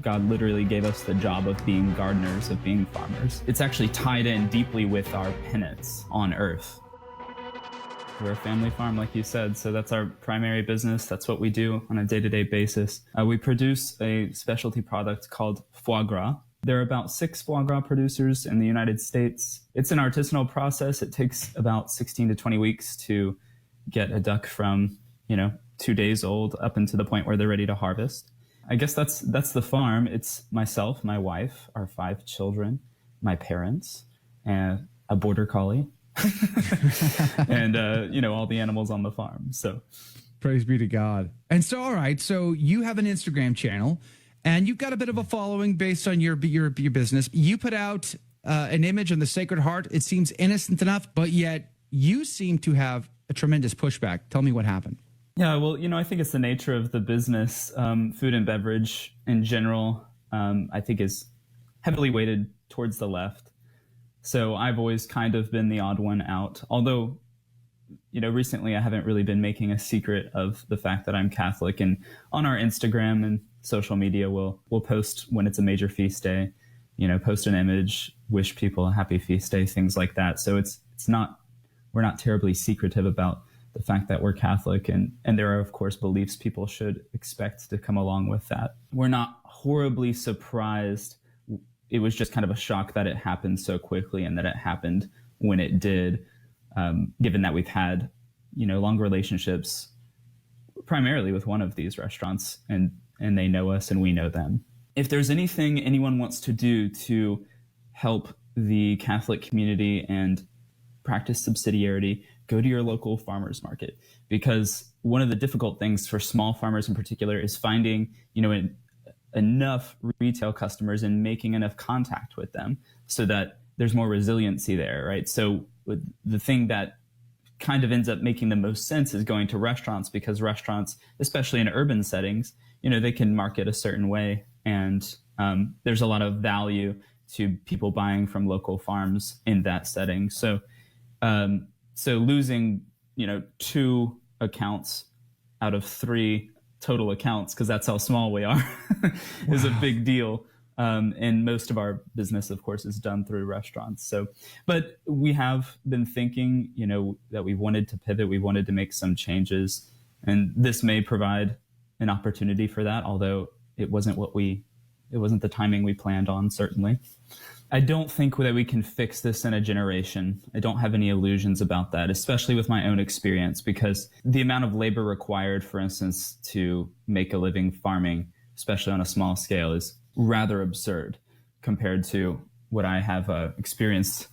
God literally gave us the job of being gardeners, of being farmers. It's actually tied in deeply with our penance on earth. We're a family farm, like you said, so that's our primary business. That's what we do on a day-to-day basis. We produce a specialty product called foie gras. There are about 6 foie gras producers in the United States. It's an artisanal process. It takes about 16 to 20 weeks to get a duck from, 2 days old up into the point where they're ready to harvest. I guess that's the farm. It's myself, my wife, our 5 children, my parents, and a border collie, and all the animals on the farm. So praise be to God. And so, all right, so you have an Instagram channel and you've got a bit of a following based on your business. You put out an image on the Sacred Heart. It seems innocent enough, but yet you seem to have a tremendous pushback. Tell me what happened. Yeah, well, I think it's the nature of the business. Food and beverage in general, I think is heavily weighted towards the left. So I've always kind of been the odd one out. Although, recently I haven't really been making a secret of the fact that I'm Catholic. And on our Instagram and social media, we'll post when it's a major feast day, post an image, wish people a happy feast day, things like that. So we're not terribly secretive about the fact that we're Catholic, and there are, of course, beliefs people should expect to come along with that. We're not horribly surprised. It was just kind of a shock that it happened so quickly and that it happened when it did, given that we've had, long relationships primarily with one of these restaurants, and they know us and we know them. If there's anything anyone wants to do to help the Catholic community and practice subsidiarity, go to your local farmers market, because one of the difficult things for small farmers in particular is finding, enough retail customers and making enough contact with them so that there's more resiliency there, right? So the thing that kind of ends up making the most sense is going to restaurants, because restaurants, especially in urban settings, they can market a certain way, and there's a lot of value to people buying from local farms in that setting. So losing, 2 accounts out of 3 total accounts, because that's how small we are, is a big deal. And most of our business, of course, is done through restaurants. So, but we have been thinking, that we wanted to pivot, we wanted to make some changes, and this may provide an opportunity for that, although it wasn't the timing we planned on, certainly. I don't think that we can fix this in a generation. I don't have any illusions about that, especially with my own experience, because the amount of labor required, for instance, to make a living farming, especially on a small scale, is rather absurd compared to what I have experienced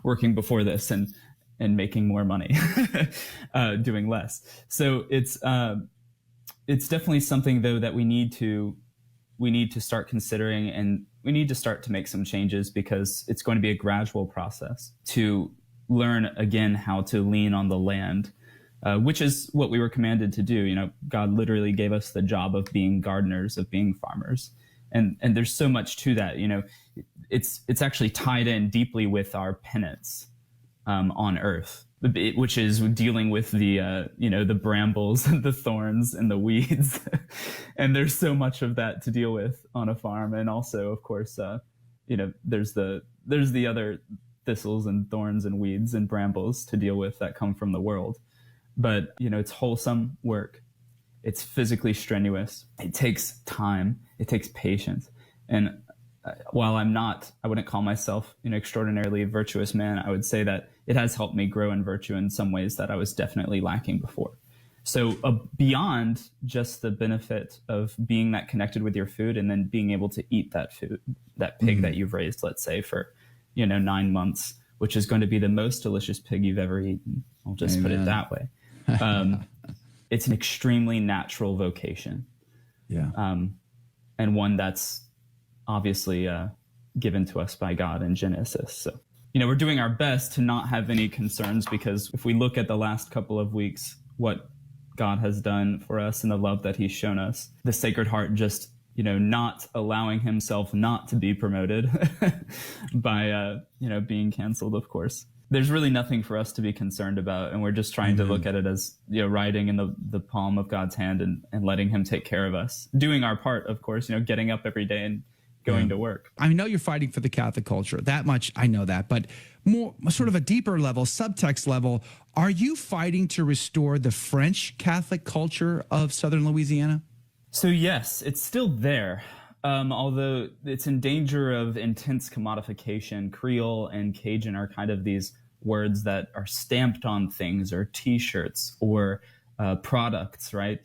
working before this and making more money, doing less. So it's definitely something, though, that we need to start considering, and we need to start to make some changes, because it's going to be a gradual process to learn again how to lean on the land, which is what we were commanded to do. God literally gave us the job of being gardeners, of being farmers. And there's so much to that. It's actually tied in deeply with our penance on earth, which is dealing with the brambles and the thorns and the weeds. And there's so much of that to deal with on a farm. And also, of course, there's the other thistles and thorns and weeds and brambles to deal with that come from the world. But, it's wholesome work. It's physically strenuous. It takes time. It takes patience. And while I wouldn't call myself an extraordinarily virtuous man, I would say that it has helped me grow in virtue in some ways that I was definitely lacking before. So beyond just the benefit of being that connected with your food and then being able to eat that food, that pig that you've raised, let's say, for 9 months, which is going to be the most delicious pig you've ever eaten. I'll just put it that way. It's an extremely natural vocation. Yeah. And one that's obviously given to us by God in Genesis. So, we're doing our best to not have any concerns, because if we look at the last couple of weeks, what God has done for us and the love that he's shown us, the Sacred Heart just, not allowing himself not to be promoted by, being canceled, of course. there's really nothing for us to be concerned about. And we're just trying to look at it as, riding in the palm of God's hand and letting him take care of us, doing our part, of course, getting up every day and going to work. I know you're fighting for the Catholic culture. That much, I know that. But more sort of a deeper level, subtext level, are you fighting to restore the French Catholic culture of Southern Louisiana? So yes, it's still there. Although it's in danger of intense commodification. Creole and Cajun are kind of these words that are stamped on things or T-shirts or products, right?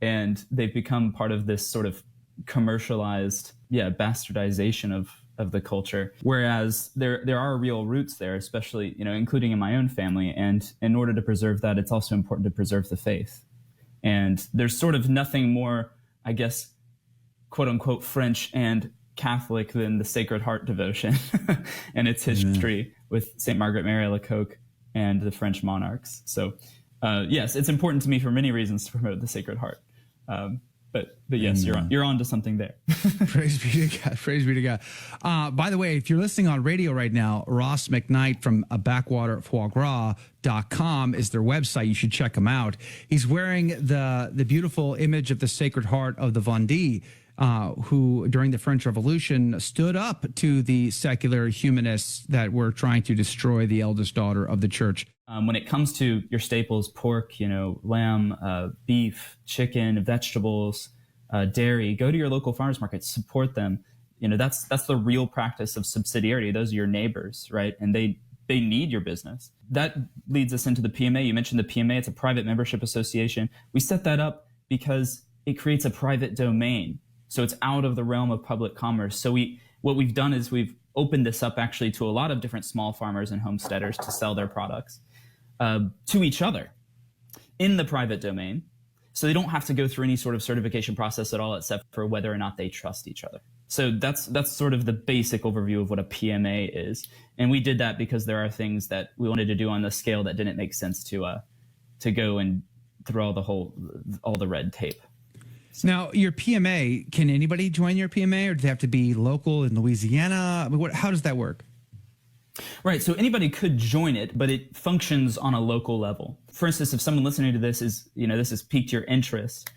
And they've become part of this sort of commercialized, bastardization of the culture. Whereas there are real roots there, especially, including in my own family. And in order to preserve that, it's also important to preserve the faith. And there's sort of nothing more, I guess, quote unquote, French and Catholic than the Sacred Heart devotion and its history with St. Margaret Mary Alacoque and the French monarchs. So, yes, it's important to me for many reasons to promote the Sacred Heart. But yes, you're on to something there. Praise be to God. Praise be to God. By the way, if you're listening on radio right now, Ross McKnight from backwaterfoiegras.com is their website. You should check him out. He's wearing the beautiful image of the Sacred Heart of the Vendée, who during the French Revolution stood up to the secular humanists that were trying to destroy the eldest daughter of the church. When it comes to your staples, pork, lamb, beef, chicken, vegetables, dairy, go to your local farmers markets, support them. That's the real practice of subsidiarity. Those are your neighbors, right? And they need your business. That leads us into the PMA. You mentioned the PMA. It's a private membership association. We set that up because it creates a private domain. So it's out of the realm of public commerce. So what we've done is we've opened this up actually to a lot of different small farmers and homesteaders to sell their products to each other in the private domain. So they don't have to go through any sort of certification process at all, except for whether or not they trust each other. So that's sort of the basic overview of what a PMA is. And we did that because there are things that we wanted to do on the scale that didn't make sense to go and through all the red tape. Now, your PMA, can anybody join your PMA, or do they have to be local in Louisiana? I mean, how does that work? Right. So anybody could join it, but it functions on a local level. For instance, if someone listening to this this has piqued your interest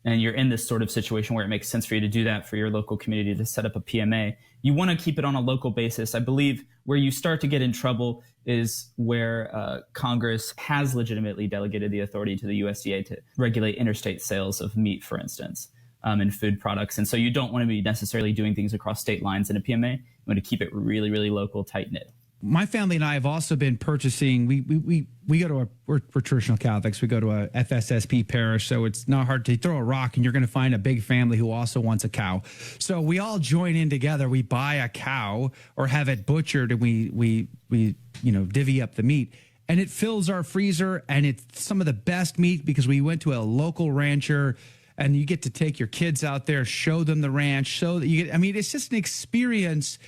and you're in this sort of situation where it makes sense for you to do that for your local community to set up a PMA, you want to keep it on a local basis. I believe where you start to get in trouble is where Congress has legitimately delegated the authority to the USDA to regulate interstate sales of meat, for instance, and food products. And so you don't want to be necessarily doing things across state lines in a PMA. You want to keep it really, really local, tight-knit. My family and I have also been purchasing. We go to we're traditional Catholics. We go to a FSSP parish, so it's not hard to throw a rock and you're going to find a big family who also wants a cow. So we all join in together. We buy a cow or have it butchered, and we divvy up the meat, and it fills our freezer. And it's some of the best meat because we went to a local rancher, and you get to take your kids out there, show them the ranch, show that you get. I mean, it's just an experience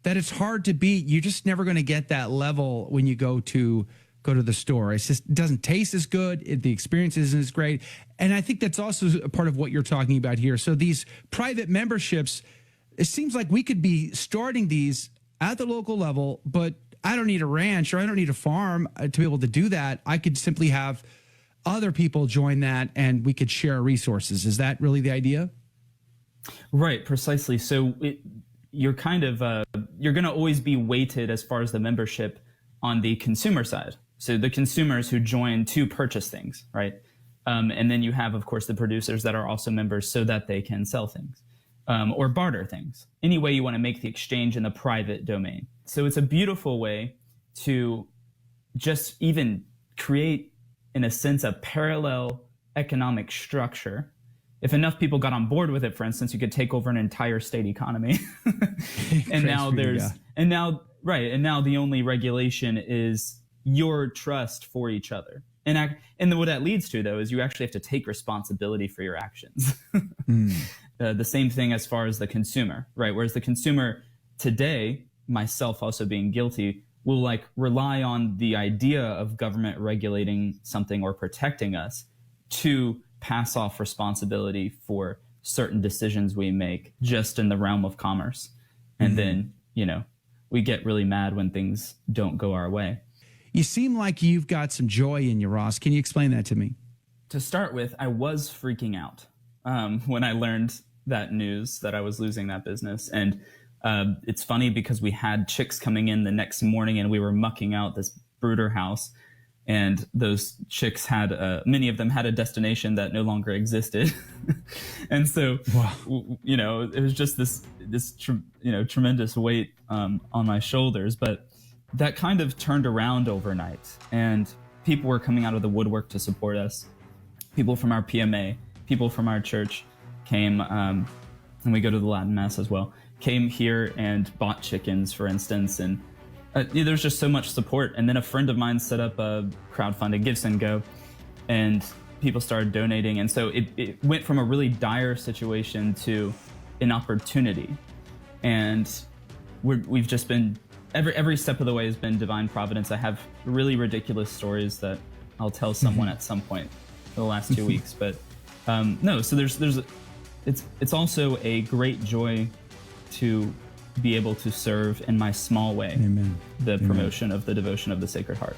that it's hard to beat. You're just never going to get that level when you go to the store. It doesn't taste as good. The experience isn't as great. And I think that's also a part of what you're talking about here. So these private memberships, it seems like we could be starting these at the local level, but I don't need a ranch or I don't need a farm to be able to do that. I could simply have other people join that and we could share resources. Is that really the idea? Right, precisely. So you're kind of you're going to always be weighted as far as the membership on the consumer side. So the consumers who join to purchase things, right? And then you have, of course, the producers that are also members so that they can sell things or barter things. Any way you want to make the exchange in the private domain. So it's a beautiful way to just even create, in a sense, a parallel economic structure. If enough people got on board with it, for instance, you could take over an entire state economy. And now the only regulation is your trust for each other. And what that leads to, though, is you actually have to take responsibility for your actions. The same thing as far as the consumer, right? Whereas the consumer today, myself also being guilty, will rely on the idea of government regulating something or protecting us to pass off responsibility for certain decisions we make just in the realm of commerce. And then, we get really mad when things don't go our way. You seem like you've got some joy in you, Ross. Can you explain that to me? To start with, I was freaking out when I learned that news that I was losing that business. And it's funny because we had chicks coming in the next morning and we were mucking out this brooder house. And those chicks had, many of them had a destination that no longer existed. And so, you know, it was just this tremendous weight on my shoulders. But that kind of turned around overnight. And people were coming out of the woodwork to support us. People from our PMA, people from our church came, and we go to the Latin Mass as well, came here and bought chickens, for instance. And there's just so much support. And then a friend of mine set up a crowdfunding, Give, Send, Go, and people started donating. And so it went from a really dire situation to an opportunity. And we've just been, every step of the way has been divine providence. I have really ridiculous stories that I'll tell someone at some point for the last 2 weeks. But no, so it's also a great joy to be able to serve in my small way. Amen. The promotion of the devotion of the Sacred Heart.